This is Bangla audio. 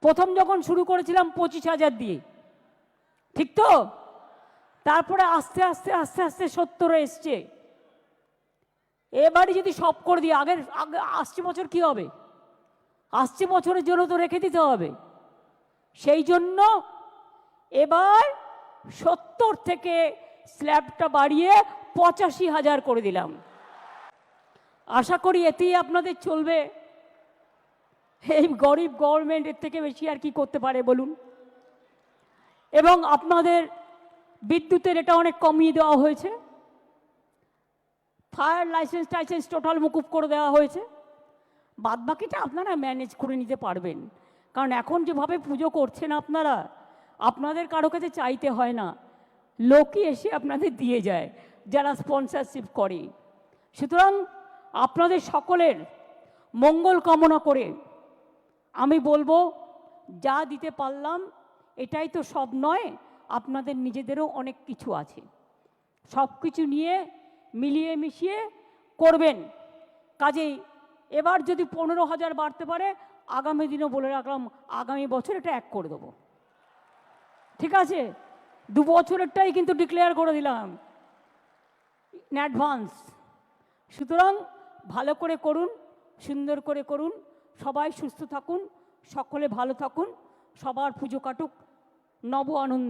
প্রথম যখন শুরু করেছিলাম 25,000 দিয়ে, ঠিক তো? তারপরে আস্তে আস্তে আস্তে আস্তে 70 এসছে। এবারে যদি সব করে দিই, আগে আসছে বছর কি হবে? আসছে বছরের জন্য তো রেখে দিতে হবে। সেই জন্য এবার 70 থেকে স্ল্যাবটা বাড়িয়ে 85,000 করে দিলাম। আশা করি এতেই আপনাদের চলবে। এই গরিব গভর্নমেন্ট এর থেকে বেশি আর কি করতে পারে বলুন? এবং আপনাদের বিদ্যুতের এটা অনেক কমিয়ে দেওয়া হয়েছে। ফায়ার লাইসেন্স টাইসেন্স টোটাল মুকুব করে দেওয়া হয়েছে। বাদবাকিটা আপনারা ম্যানেজ করে নিতে পারবেন, কারণ এখন যেভাবে পুজো করছেন আপনারা, আপনাদের কারো কাছে চাইতে হয় না, লোকই এসে আপনাদের দিয়ে যায় যারা স্পন্সরশিপ করে। সুতরাং আপনাদের সকলের মঙ্গল কামনা করে আমি বলবো, যা দিতে পারলাম এটাই তো সব নয়, আপনাদের নিজেদেরও অনেক কিছু আছে। সব কিছু নিয়ে মিলিয়ে মিশিয়ে করবেন। কাজেই এবার যদি 15,000 বাড়তে পারে, আগামী দিনও বলে রাখলাম, আগামী বছর এটা 1 করে দেবো। ঠিক আছে? 2 বছরেরটাই কিন্তু ডিক্লেয়ার করে দিলাম ইন অ্যাডভান্স। সুতরাং ভালো করে করুন, সুন্দর করে করুন, সবাই সুস্থ থাকুন, সকলে ভালো থাকুন, সবার পুজো কাটুক নব আনন্দ।